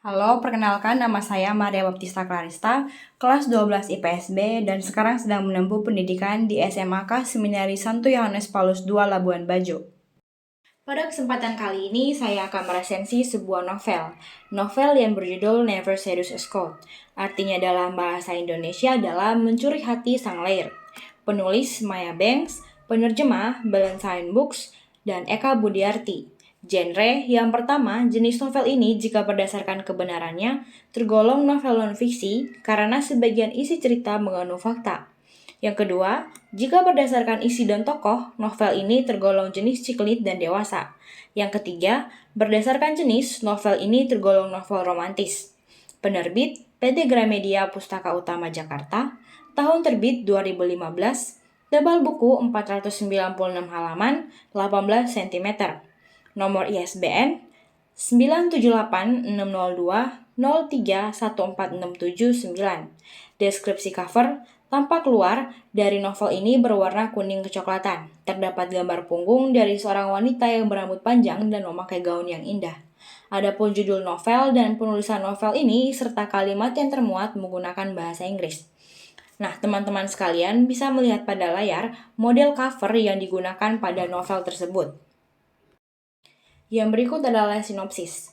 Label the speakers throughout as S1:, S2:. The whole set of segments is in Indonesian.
S1: Halo, perkenalkan nama saya Maria Baptista Clarista, kelas 12 IPSB dan sekarang sedang menempuh pendidikan di SMAK Seminari Santo Yohanes Paulus II Labuan Bajo. Pada kesempatan kali ini, saya akan meresensi sebuah novel yang berjudul Never Seduce a Scout. Artinya dalam bahasa Indonesia adalah Mencuri Hati Sang Lair. Penulis Maya Banks, penerjemah Ballantine Books, dan Eka Budiarti. Genre yang pertama, jenis novel ini jika berdasarkan kebenarannya tergolong novel non-fiksi karena sebagian isi cerita mengandung fakta. Yang kedua, jika berdasarkan isi dan tokoh, novel ini tergolong jenis cilik dan dewasa. Yang ketiga, berdasarkan jenis, novel ini tergolong novel romantis. Penerbit PT Gramedia Pustaka Utama Jakarta, tahun terbit 2015, tebal buku 496 halaman, 18 cm. Nomor ISBN 9786020314679. Deskripsi cover, tampak luar dari novel ini berwarna kuning kecoklatan. Terdapat gambar punggung dari seorang wanita yang berambut panjang dan memakai gaun yang indah. Adapun judul novel dan penulisan novel ini serta kalimat yang termuat menggunakan bahasa Inggris. Nah, teman-teman sekalian bisa melihat pada layar model cover yang digunakan pada novel tersebut. Yang berikut adalah sinopsis.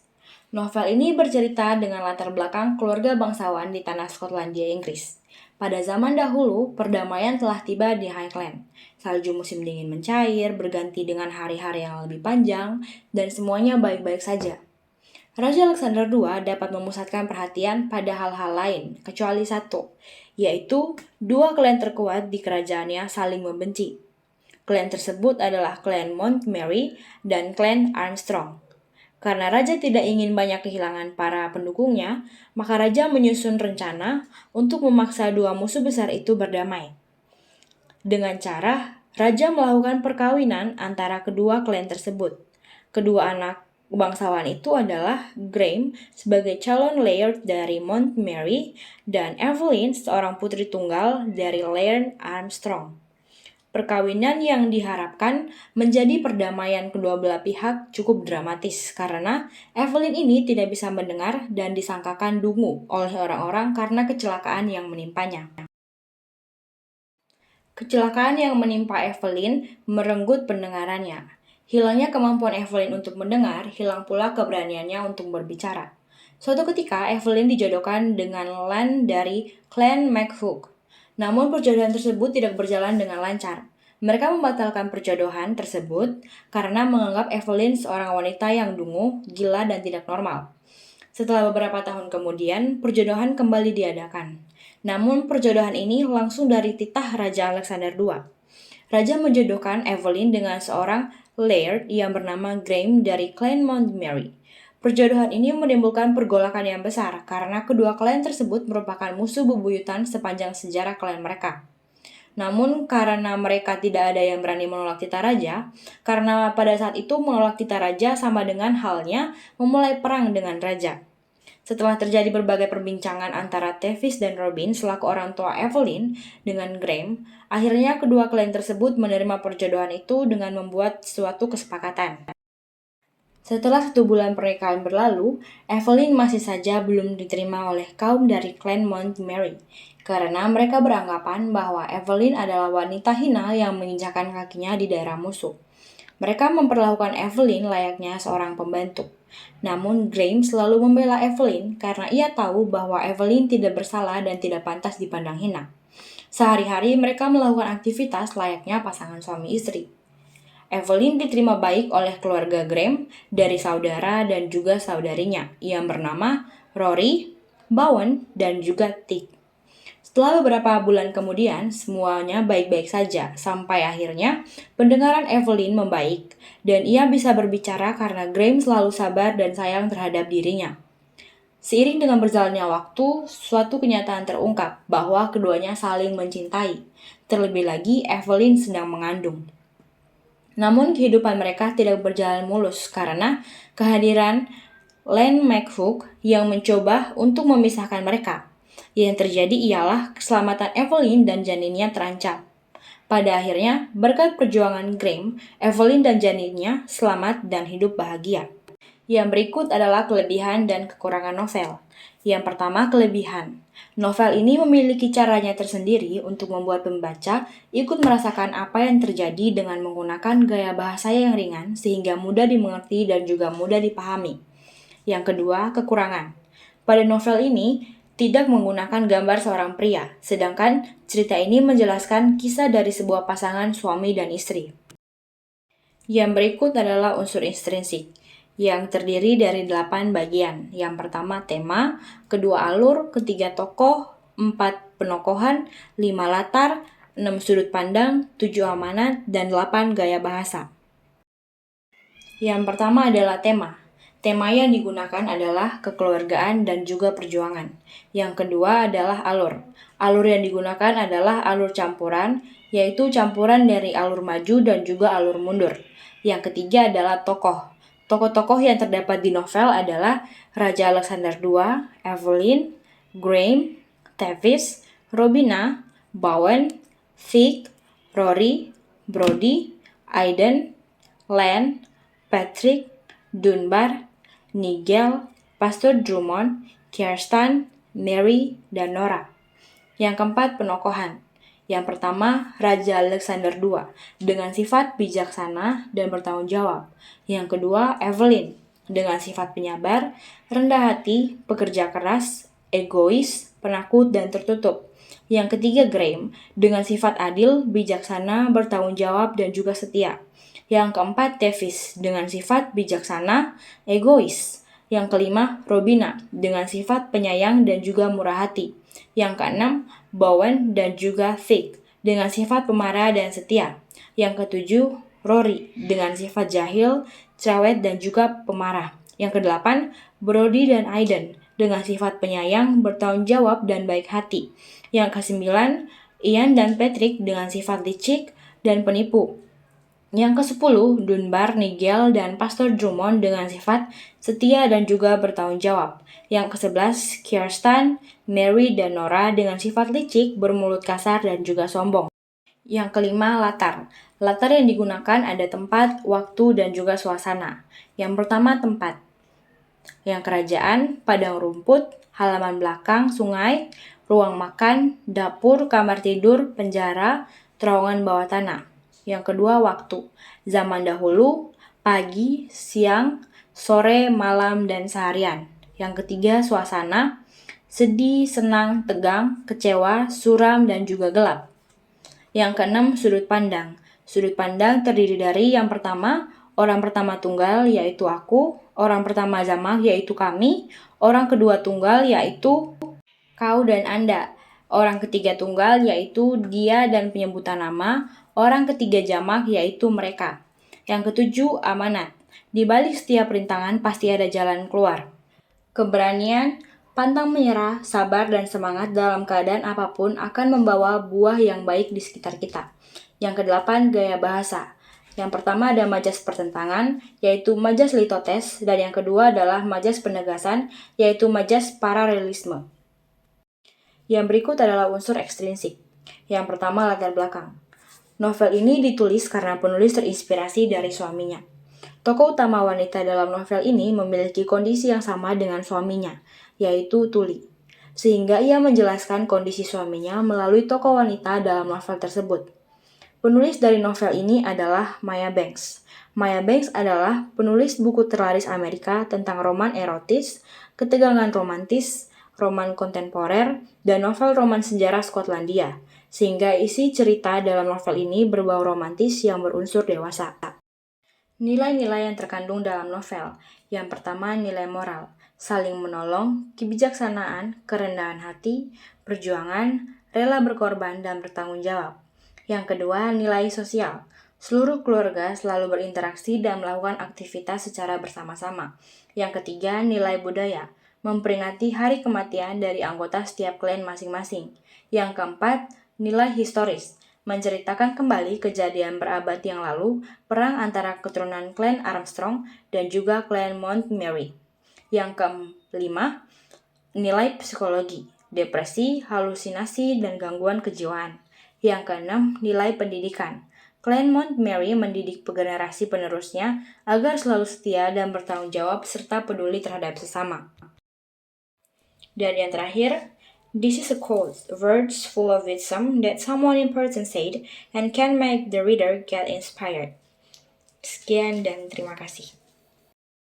S1: Novel ini bercerita dengan latar belakang keluarga bangsawan di tanah Skotlandia, Inggris. Pada zaman dahulu, perdamaian telah tiba di Highland. Salju musim dingin mencair, berganti dengan hari-hari yang lebih panjang, dan semuanya baik-baik saja. Raja Alexander II dapat memusatkan perhatian pada hal-hal lain, kecuali satu, yaitu dua klan terkuat di kerajaannya saling membenci. Klan tersebut adalah klan Montgomery dan klan Armstrong. Karena raja tidak ingin banyak kehilangan para pendukungnya, maka raja menyusun rencana untuk memaksa dua musuh besar itu berdamai. Dengan cara, raja melakukan perkawinan antara kedua klan tersebut. Kedua anak bangsawan itu adalah Graham sebagai calon laird dari Montgomery dan Evelyn seorang putri tunggal dari Laird Armstrong. Perkawinan yang diharapkan menjadi perdamaian kedua belah pihak cukup dramatis karena Evelyn ini tidak bisa mendengar dan disangkakan dungu oleh orang-orang karena kecelakaan yang menimpanya. Kecelakaan yang menimpa Evelyn merenggut pendengarannya. Hilangnya kemampuan Evelyn untuk mendengar, hilang pula keberaniannya untuk berbicara. Suatu ketika, Evelyn dijodohkan dengan Lan dari klan McHugh. Namun perjodohan tersebut tidak berjalan dengan lancar. Mereka membatalkan perjodohan tersebut karena menganggap Evelyn seorang wanita yang dungu, gila, dan tidak normal. Setelah beberapa tahun kemudian, perjodohan kembali diadakan. Namun perjodohan ini langsung dari titah Raja Alexander II. Raja menjodohkan Evelyn dengan seorang laird yang bernama Graham dari klan Montgomery. Perjodohan ini menimbulkan pergolakan yang besar karena kedua klan tersebut merupakan musuh bebuyutan sepanjang sejarah klan mereka. Namun karena mereka tidak ada yang berani menolak titah raja, karena pada saat itu menolak titah raja sama dengan halnya memulai perang dengan raja. Setelah terjadi berbagai perbincangan antara Tevis dan Robin selaku orang tua Evelyn dengan Graham, akhirnya kedua klan tersebut menerima perjodohan itu dengan membuat suatu kesepakatan. Setelah 1 bulan pernikahan berlalu, Evelyn masih saja belum diterima oleh kaum dari klan Montgomery, karena mereka beranggapan bahwa Evelyn adalah wanita hina yang menginjakkan kakinya di daerah musuh. Mereka memperlakukan Evelyn layaknya seorang pembantu. Namun Graham selalu membela Evelyn karena ia tahu bahwa Evelyn tidak bersalah dan tidak pantas dipandang hina. Sehari-hari mereka melakukan aktivitas layaknya pasangan suami istri. Evelyn diterima baik oleh keluarga Graham dari saudara dan juga saudarinya yang bernama Rory, Bowen, dan juga Tig. Setelah beberapa bulan kemudian, semuanya baik-baik saja sampai akhirnya pendengaran Evelyn membaik dan ia bisa berbicara karena Graham selalu sabar dan sayang terhadap dirinya. Seiring dengan berjalannya waktu, suatu kenyataan terungkap bahwa keduanya saling mencintai. Terlebih lagi, Evelyn sedang mengandung. Namun kehidupan mereka tidak berjalan mulus karena kehadiran Lan McHugh yang mencoba untuk memisahkan mereka. Yang terjadi ialah keselamatan Evelyn dan janinnya terancam. Pada akhirnya, berkat perjuangan Graham, Evelyn dan janinnya selamat dan hidup bahagia. Yang berikut adalah kelebihan dan kekurangan novel. Yang pertama, kelebihan. Novel ini memiliki caranya tersendiri untuk membuat pembaca ikut merasakan apa yang terjadi dengan menggunakan gaya bahasa yang ringan sehingga mudah dimengerti dan juga mudah dipahami. Yang kedua, kekurangan. Pada novel ini, tidak menggunakan gambar seorang pria, sedangkan cerita ini menjelaskan kisah dari sebuah pasangan suami dan istri. Yang berikut adalah unsur intrinsik, yang terdiri dari 8 bagian. Yang pertama tema, kedua alur, ketiga tokoh, 4 penokohan, 5 latar, 6 sudut pandang, 7 amanat, dan 8 gaya bahasa. Yang pertama adalah tema. Tema yang digunakan adalah kekeluargaan dan juga perjuangan. Yang kedua adalah alur. Alur yang digunakan adalah alur campuran, yaitu campuran dari alur maju dan juga alur mundur. Yang ketiga adalah tokoh. Tokoh-tokoh yang terdapat di novel adalah Raja Alexander II, Evelyn, Graham, Tavis, Robina, Bowen, Vic, Rory, Brody, Aiden, Len, Patrick, Dunbar, Nigel, Pastor Drummond, Kirsten, Mary, dan Nora. Yang keempat, penokohan. Yang pertama, Raja Alexander II dengan sifat bijaksana dan bertanggung jawab. Yang kedua, Evelyn dengan sifat penyabar, rendah hati, pekerja keras, egois, penakut, dan tertutup. Yang ketiga, Graham dengan sifat adil, bijaksana, bertanggung jawab, dan juga setia. Yang keempat, Tavis dengan sifat bijaksana, egois. Yang kelima, Robina dengan sifat penyayang dan juga murah hati. Yang keenam, Bowen dan juga Vic dengan sifat pemarah dan setia. Yang ketujuh, Rory dengan sifat jahil, cerewet dan juga pemarah. Yang kedelapan, Brody dan Aiden dengan sifat penyayang, bertanggung jawab dan baik hati. Yang kesembilan, Ian dan Patrick dengan sifat licik dan penipu. Yang ke-10, Dunbar, Nigel, dan Pastor Drummond dengan sifat setia dan juga bertanggung jawab. Yang ke-11, Kirsten, Mary, dan Nora dengan sifat licik, bermulut kasar, dan juga sombong. Yang kelima, latar. Latar yang digunakan ada tempat, waktu, dan juga suasana. Yang pertama, tempat. Yang kerajaan, padang rumput, halaman belakang, sungai, ruang makan, dapur, kamar tidur, penjara, terowongan bawah tanah. Yang kedua, waktu. Zaman dahulu, pagi, siang, sore, malam, dan seharian. Yang ketiga, suasana. Sedih, senang, tegang, kecewa, suram, dan juga gelap. Yang keenam, sudut pandang. Sudut pandang terdiri dari yang pertama, orang pertama tunggal yaitu aku, orang pertama jamak yaitu kami, orang kedua tunggal yaitu kau dan Anda. Orang ketiga tunggal yaitu dia dan penyebutan nama, orang ketiga jamak yaitu mereka. Yang ketujuh, amanat. Di balik setiap rintangan pasti ada jalan keluar. Keberanian, pantang menyerah, sabar, dan semangat dalam keadaan apapun akan membawa buah yang baik di sekitar kita. Yang kedelapan, gaya bahasa. Yang pertama ada majas pertentangan, yaitu majas litotes, dan yang kedua adalah majas penegasan, yaitu majas paralelisme. Yang berikut adalah unsur ekstrinsik. Yang pertama, latar belakang. Novel ini ditulis karena penulis terinspirasi dari suaminya. Tokoh utama wanita dalam novel ini memiliki kondisi yang sama dengan suaminya, yaitu tuli. Sehingga ia menjelaskan kondisi suaminya melalui tokoh wanita dalam novel tersebut. Penulis dari novel ini adalah Maya Banks. Maya Banks adalah penulis buku terlaris Amerika tentang roman erotis, ketegangan romantis, roman kontemporer, dan novel roman sejarah Skotlandia, sehingga isi cerita dalam novel ini berbau romantis yang berunsur dewasa. Nilai-nilai yang terkandung dalam novel. Yang pertama, nilai moral, saling menolong, kebijaksanaan, kerendahan hati, perjuangan, rela berkorban, dan bertanggung jawab. Yang kedua, nilai sosial. Seluruh keluarga selalu berinteraksi dan melakukan aktivitas secara bersama-sama. Yang ketiga, nilai budaya. Memperingati hari kematian dari anggota setiap klan masing-masing. Yang keempat, nilai historis. Menceritakan kembali kejadian berabad yang lalu, perang antara keturunan klan Armstrong dan juga klan Montgomery. Yang kelima, nilai psikologi, depresi, halusinasi, dan gangguan kejiwaan. Yang keenam, nilai pendidikan. Clan Montgomery mendidik generasi penerusnya agar selalu setia dan bertanggung jawab serta peduli terhadap sesama. Dan yang terakhir, this is a quote, words full of wisdom that someone important said and can make the reader get inspired. Sekian dan terima kasih.